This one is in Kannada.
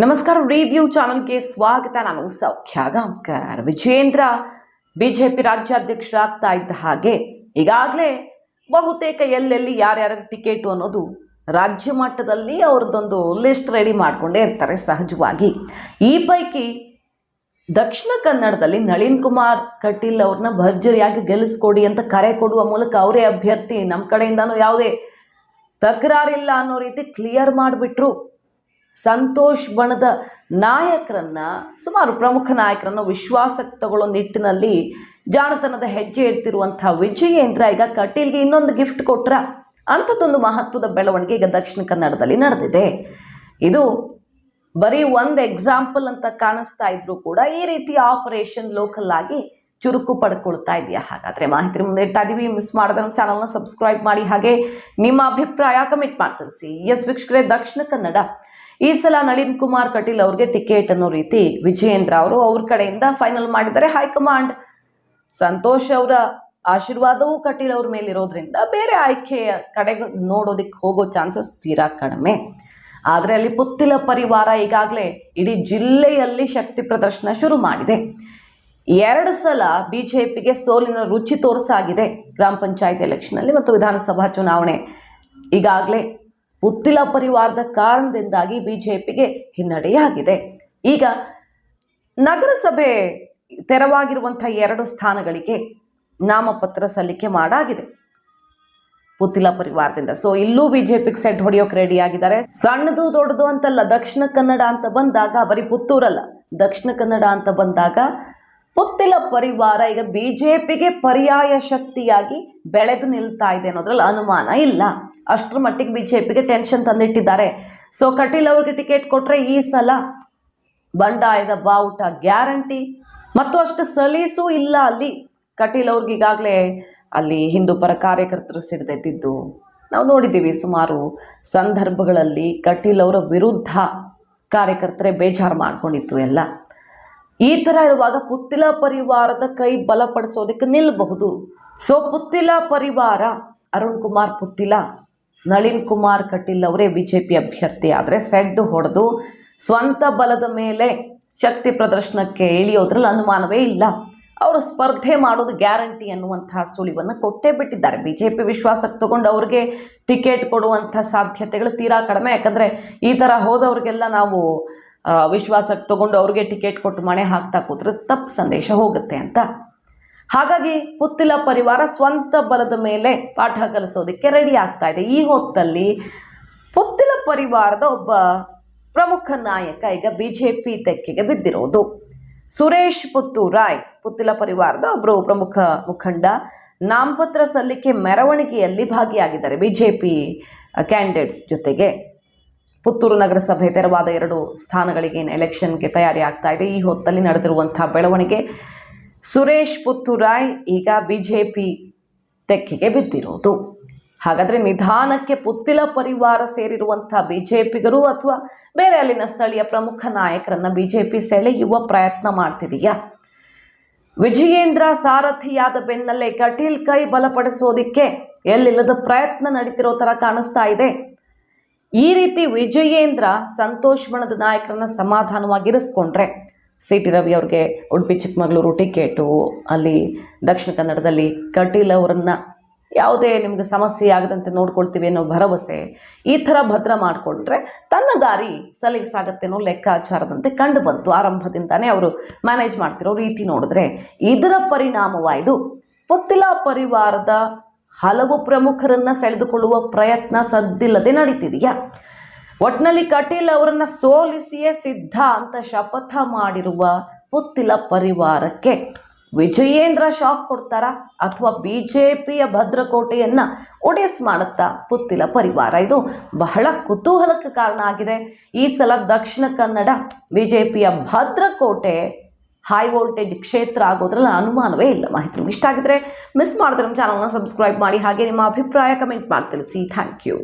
ನಮಸ್ಕಾರ, ರಿವ್ಯೂ ಚಾನಲ್ಗೆ ಸ್ವಾಗತ. ನಾನು ಸೌಖ್ಯ ಗಾಂವ್ಕರ್. ವಿಜಯೇಂದ್ರ ಬಿಜೆಪಿ ರಾಜ್ಯಾಧ್ಯಕ್ಷರಾಗ್ತಾ ಇದ್ದ ಹಾಗೆ ಈಗಾಗಲೇ ಬಹುತೇಕ ಎಲ್ಲೆಲ್ಲಿ ಯಾರ್ಯಾರ ಟಿಕೆಟ್ ಅನ್ನೋದು ರಾಜ್ಯ ಮಟ್ಟದಲ್ಲಿ ಅವ್ರದ್ದೊಂದು ಲಿಸ್ಟ್ ರೆಡಿ ಮಾಡಿಕೊಂಡೇ ಇರ್ತಾರೆ ಸಹಜವಾಗಿ. ಈ ಪೈಕಿ ದಕ್ಷಿಣ ಕನ್ನಡದಲ್ಲಿ ನಳಿನ್ ಕುಮಾರ್ ಕಟೀಲ್ ಅವ್ರನ್ನ ಭರ್ಜರಿಯಾಗಿ ಗೆಲ್ಲಿಸ್ಕೊಡಿ ಅಂತ ಕರೆ ಕೊಡುವ ಮೂಲಕ ಅವರೇ ಅಭ್ಯರ್ಥಿ, ನಮ್ಮ ಕಡೆಯಿಂದನೂ ಯಾವುದೇ ತಕರಾರಿಲ್ಲ ಅನ್ನೋ ರೀತಿ ಕ್ಲಿಯರ್ ಮಾಡಿಬಿಟ್ರು. ಸಂತೋಷ್ ಬಣದ ನಾಯಕರನ್ನ, ಸುಮಾರು ಪ್ರಮುಖ ನಾಯಕರನ್ನು ವಿಶ್ವಾಸಕ್ಕೆ ತಗೊಳ್ಳೋ ನಿಟ್ಟಿನಲ್ಲಿ ಜಾಣತನದ ಹೆಜ್ಜೆ ಇಡ್ತಿರುವಂಥ ವಿಜಯೇಂದ್ರ ಈಗ ಕಟೀಲ್ಗೆ ಇನ್ನೊಂದು ಗಿಫ್ಟ್ ಕೊಟ್ರ. ಅಂಥದ್ದೊಂದು ಮಹತ್ವದ ಬೆಳವಣಿಗೆ ಈಗ ದಕ್ಷಿಣ ಕನ್ನಡದಲ್ಲಿ ನಡೆದಿದೆ. ಇದು ಬರೀ ಒಂದು ಎಕ್ಸಾಂಪಲ್ ಅಂತ ಕಾಣಿಸ್ತಾ ಇದ್ರು ಕೂಡ ಈ ರೀತಿ ಆಪರೇಷನ್ ಲೋಕಲ್ ಆಗಿ ಚುರುಕು ಪಡ್ಕೊಳ್ತಾ ಇದೆಯಾ? ಹಾಗಾದರೆ ಮಾಹಿತಿ ಮುಂದೆ ಇಡ್ತಾ ಇದ್ದೀವಿ. ಮಿಸ್ ಮಾಡಿದ್ರೆ ನಮ್ಮ ಚಾನಲ್ನ ಸಬ್ಸ್ಕ್ರೈಬ್ ಮಾಡಿ, ಹಾಗೆ ನಿಮ್ಮ ಅಭಿಪ್ರಾಯ ಕಮೆಂಟ್ ಮಾಡಿ ತಿಳಿಸಿ. ಎಸ್ ವೀಕ್ಷಕರೇ, ದಕ್ಷಿಣ ಕನ್ನಡ ಈ ಸಲ ನಳಿನ್ ಕುಮಾರ್ ಕಟೀಲ್ ಅವ್ರಿಗೆ ಟಿಕೆಟ್ ಅನ್ನೋ ರೀತಿ ವಿಜಯೇಂದ್ರ ಅವರು ಅವ್ರ ಕಡೆಯಿಂದ ಫೈನಲ್ ಮಾಡಿದ್ದಾರೆ. ಹೈಕಮಾಂಡ್ ಸಂತೋಷ್ ಅವರ ಆಶೀರ್ವಾದವೂ ಕಟೀಲ್ ಅವ್ರ ಮೇಲಿರೋದ್ರಿಂದ ಬೇರೆ ಆಯ್ಕೆಯ ಕಡೆಗೆ ನೋಡೋದಕ್ಕೆ ಹೋಗೋ ಚಾನ್ಸಸ್ ತೀರಾ ಕಡಿಮೆ. ಆದರೆ ಅಲ್ಲಿ ಪುತ್ತಿಲ ಪರಿವಾರ ಈಗಾಗಲೇ ಇಡೀ ಜಿಲ್ಲೆಯಲ್ಲಿ ಶಕ್ತಿ ಪ್ರದರ್ಶನ ಶುರು ಮಾಡಿದೆ. 2 ಸಲ ಬಿಜೆಪಿಗೆ ಸೋಲಿನ ರುಚಿ ತೋರಿಸಾಗಿದೆ. ಗ್ರಾಮ ಪಂಚಾಯತ್ ಎಲೆಕ್ಷನಲ್ಲಿ ಮತ್ತು ವಿಧಾನಸಭಾ ಚುನಾವಣೆ ಈಗಾಗಲೇ ಪುತ್ತಿಲ ಪರಿವಾರದ ಕಾರಣದಿಂದಾಗಿ ಬಿಜೆಪಿಗೆ ಹಿನ್ನಡೆಯಾಗಿದೆ. ಈಗ ನಗರಸಭೆ ತೆರವಾಗಿರುವಂಥ 2 ಸ್ಥಾನಗಳಿಗೆ ನಾಮಪತ್ರ ಸಲ್ಲಿಕೆ ಮಾಡಾಗಿದೆ ಪುತ್ತಿಲ ಪರಿವಾರದಿಂದ. ಸೊ ಇಲ್ಲೂ ಬಿಜೆಪಿಗೆ ಸೆಟ್ ಹೊಡೆಯೋಕೆ ರೆಡಿ ಆಗಿದ್ದಾರೆ. ಸಣ್ಣದು ದೊಡ್ಡದು ಅಂತಲ್ಲ, ದಕ್ಷಿಣ ಕನ್ನಡ ಅಂತ ಬಂದಾಗ ಬರೀ ಪುತ್ತೂರಲ್ಲ, ದಕ್ಷಿಣ ಕನ್ನಡ ಅಂತ ಬಂದಾಗ ಪುತ್ತಿಲ ಪರಿವಾರ ಈಗ ಬಿಜೆಪಿಗೆ ಪರ್ಯಾಯ ಶಕ್ತಿಯಾಗಿ ಬೆಳೆದು ನಿಲ್ತಾ ಇದೆ ಅನ್ನೋದ್ರಲ್ಲಿ ಅನುಮಾನ ಇಲ್ಲ. ಅಷ್ಟರ ಮಟ್ಟಿಗೆ ಬಿಜೆಪಿಗೆ ಟೆನ್ಷನ್ ತಂದಿಟ್ಟಿದ್ದಾರೆ. ಸೊ ಕಟೀಲ್ ಅವ್ರಿಗೆ ಟಿಕೆಟ್ ಕೊಟ್ಟರೆ ಈ ಸಲ ಬಂಡಾಯದ ಬಾವುಟ ಗ್ಯಾರಂಟಿ, ಮತ್ತು ಅಷ್ಟು ಸಲೀಸು ಇಲ್ಲ ಅಲ್ಲಿ. ಕಟೀಲ್ ಅವ್ರಿಗೆ ಈಗಾಗಲೇ ಅಲ್ಲಿ ಹಿಂದೂ ಪರ ಕಾರ್ಯಕರ್ತರು ಸಿಡಿದೆದ್ದಿದ್ದು ನಾವು ನೋಡಿದ್ದೀವಿ. ಸುಮಾರು ಸಂದರ್ಭಗಳಲ್ಲಿ ಕಟೀಲ್ ಅವರ ವಿರುದ್ಧ ಕಾರ್ಯಕರ್ತರೇ ಬೇಜಾರು ಮಾಡ್ಕೊಂಡಿತ್ತು ಎಲ್ಲ. ಈ ಥರ ಇರುವಾಗ ಪುತ್ತಿಲ ಪರಿವಾರದ ಕೈ ಬಲಪಡಿಸೋದಕ್ಕೆ ನಿಲ್ಲಬಹುದು. ಸೊ ಪುತ್ತಿಲ ಪರಿವಾರ, ಅರುಣ್ ಕುಮಾರ್ ಪುತ್ತಿಲ, ನಳಿನ್ ಕುಮಾರ್ ಕಟೀಲ್ ಅವರೇ ಬಿಜೆಪಿ ಅಭ್ಯರ್ಥಿ ಆದರೆ ಸೆಡ್ ಹೊಡೆದು ಸ್ವಂತ ಬಲದ ಮೇಲೆ ಶಕ್ತಿ ಪ್ರದರ್ಶನಕ್ಕೆ ಇಳಿಯೋದ್ರಲ್ಲಿ ಅನುಮಾನವೇ ಇಲ್ಲ. ಅವರು ಸ್ಪರ್ಧೆ ಮಾಡೋದು ಗ್ಯಾರಂಟಿ ಅನ್ನುವಂತಹ ಸುಳಿವನ್ನು ಕೊಟ್ಟೇ ಬಿಟ್ಟಿದ್ದಾರೆ. ಬಿಜೆಪಿ ವಿಶ್ವಾಸಕ್ಕೆ ತಗೊಂಡು ಅವ್ರಿಗೆ ಟಿಕೆಟ್ ಕೊಡುವಂಥ ಸಾಧ್ಯತೆಗಳು ತೀರಾ ಕಡಿಮೆ. ಯಾಕಂದರೆ ಈ ಥರ ಹೋದವ್ರಿಗೆಲ್ಲ ನಾವು ವಿಶ್ವಾಸಕ್ಕೆ ತಗೊಂಡು ಅವ್ರಿಗೆ ಟಿಕೆಟ್ ಕೊಟ್ಟು ಮಣೆ ಹಾಕ್ತಾ ಕೂತ್ರೆ ತಪ್ಪು ಸಂದೇಶ ಹೋಗುತ್ತೆ ಅಂತ. ಹಾಗಾಗಿ ಪುತ್ತಿಲ ಪರಿವಾರ ಸ್ವಂತ ಬಲದ ಮೇಲೆ ಪಾಠ ಕಲಿಸೋದಕ್ಕೆ ರೆಡಿ ಆಗ್ತಾ ಇದೆ. ಈ ಹೊತ್ತಲ್ಲಿ ಪುತ್ತಿಲ ಪರಿವಾರದ ಒಬ್ಬ ಪ್ರಮುಖ ನಾಯಕ ಈಗ ಬಿಜೆಪಿ ತೆಕ್ಕೆಗೆ ಬಿದ್ದಿರೋದು ಸುರೇಶ್ ಪುತ್ತೂರಾಯ್. ಪುತ್ತಿಲ ಪರಿವಾರದ ಒಬ್ಬರು ಪ್ರಮುಖ ಮುಖಂಡ ನಾಮಪತ್ರ ಸಲ್ಲಿಕೆ ಮೆರವಣಿಗೆಯಲ್ಲಿ ಭಾಗಿಯಾಗಿದ್ದಾರೆ ಬಿಜೆಪಿ ಕ್ಯಾಂಡಿಡೇಟ್ಸ್ ಜೊತೆಗೆ. ಪುತ್ತೂರು ನಗರಸಭೆ ತೆರವಾದ 2 ಸ್ಥಾನಗಳಿಗೆ ಎಲೆಕ್ಷನ್ಗೆ ತಯಾರಿ ಆಗ್ತಾ ಇದೆ. ಈ ಹೊತ್ತಲ್ಲಿ ನಡೆದಿರುವಂಥ ಬೆಳವಣಿಗೆ, ಸುರೇಶ್ ಪುತ್ತೂರಾಯ್ ಈಗ ಬಿಜೆಪಿ ತೆಕ್ಕೆಗೆ ಬಿದ್ದಿರೋದು. ಹಾಗಾದರೆ ನಿಧಾನಕ್ಕೆ ಪುತ್ತಿಲ ಪರಿವಾರ ಸೇರಿರುವಂಥ ಬಿಜೆಪಿಗರು ಅಥವಾ ಬೇರೆ ಅಲ್ಲಿನ ಸ್ಥಳೀಯ ಪ್ರಮುಖ ನಾಯಕರನ್ನು ಬಿಜೆಪಿ ಸೆಳೆಯುವ ಪ್ರಯತ್ನ ಮಾಡ್ತಿದೆಯಾ? ವಿಜಯೇಂದ್ರ ಸಾರಥಿಯಾದ ಬೆನ್ನಲ್ಲೇ ಕಟೀಲ್ ಕೈ ಬಲಪಡಿಸೋದಿಕ್ಕೆ ಎಲ್ಲಿಲ್ಲದ ಪ್ರಯತ್ನ ನಡೀತಿರೋ ಥರ ಕಾಣಿಸ್ತಾ ಇದೆ. ಈ ರೀತಿ ವಿಜಯೇಂದ್ರ ಸಂತೋಷ್ ಬಣದ ನಾಯಕರನ್ನ ಸಮಾಧಾನವಾಗಿರಿಸ್ಕೊಂಡ್ರೆ ಸಿ.ಟಿ. ರವಿ ಅವ್ರಿಗೆ ಉಡುಪಿ ಚಿಕ್ಕಮಗಳೂರು ಟಿಕೆಟು, ಅಲ್ಲಿ ದಕ್ಷಿಣ ಕನ್ನಡದಲ್ಲಿ ಕಟೀಲ್ ಅವರನ್ನು ಯಾವುದೇ ನಿಮಗೆ ಸಮಸ್ಯೆ ಆಗದಂತೆ ನೋಡ್ಕೊಳ್ತೀವಿ ಅನ್ನೋ ಭರವಸೆ, ಈ ಥರ ಭದ್ರ ಮಾಡಿಕೊಂಡ್ರೆ ತನ್ನ ದಾರಿ ಸಲೀಸಾಗತ್ತೆ ಅನ್ನೋ ಲೆಕ್ಕಾಚಾರದಂತೆ ಕಂಡು ಬಂತು. ಆರಂಭದಿಂದಾನೇ ಅವರು ಮ್ಯಾನೇಜ್ ಮಾಡ್ತಿರೋ ರೀತಿ ನೋಡಿದ್ರೆ ಇದರ ಪರಿಣಾಮವಾಯಿತು ಪುತ್ತಿಲ ಪರಿವಾರದ ಹಲವು ಪ್ರಮುಖರನ್ನು ಸೆಳೆದುಕೊಳ್ಳುವ ಪ್ರಯತ್ನ ಸದ್ದಿಲ್ಲದೆ ನಡೀತಿದೆಯಾ? ಒಟ್ಟಿನಲ್ಲಿ ಕಟೀಲ್ ಅವರನ್ನು ಸೋಲಿಸಿಯೇ ಸಿದ್ಧ ಅಂತ ಶಪಥ ಮಾಡಿರುವ ಪುತ್ತಿಲ ಪರಿವಾರಕ್ಕೆ ವಿಜಯೇಂದ್ರ ಶಾಕ್ ಕೊಡ್ತಾರಾ ಅಥವಾ ಬಿಜೆಪಿಯ ಭದ್ರಕೋಟೆಯನ್ನು ಒಡೆಸ್ ಮಾಡುತ್ತಾ ಪುತ್ತಿಲ ಪರಿವಾರ? ಇದು ಬಹಳ ಕುತೂಹಲಕ್ಕೆ ಕಾರಣ ಆಗಿದೆ. ಈ ಸಲ ದಕ್ಷಿಣ ಕನ್ನಡ ಬಿಜೆಪಿಯ ಭದ್ರಕೋಟೆ, ಹೈ ವೋಲ್ಟೇಜ್ ಕ್ಷೇತ್ರ ಆಗೋದ್ರಲ್ಲಿ ಅನುಮಾನವೇ ಇಲ್ಲ. ಮಾಹಿತಿ ನಿಮ್ಗೆ ಇಷ್ಟ ಆಗಿದ್ರೆ ಮಿಸ್ ಮಾಡಿದ್ರೆ ನಮ್ಮ ಚಾನಲ್ನ ಸಬ್ಸ್ಕ್ರೈಬ್ ಮಾಡಿ, ಹಾಗೆ ನಿಮ್ಮ ಅಭಿಪ್ರಾಯ ಕಮೆಂಟ್ ಮಾಡಿ ತಿಳಿಸಿ. Thank you.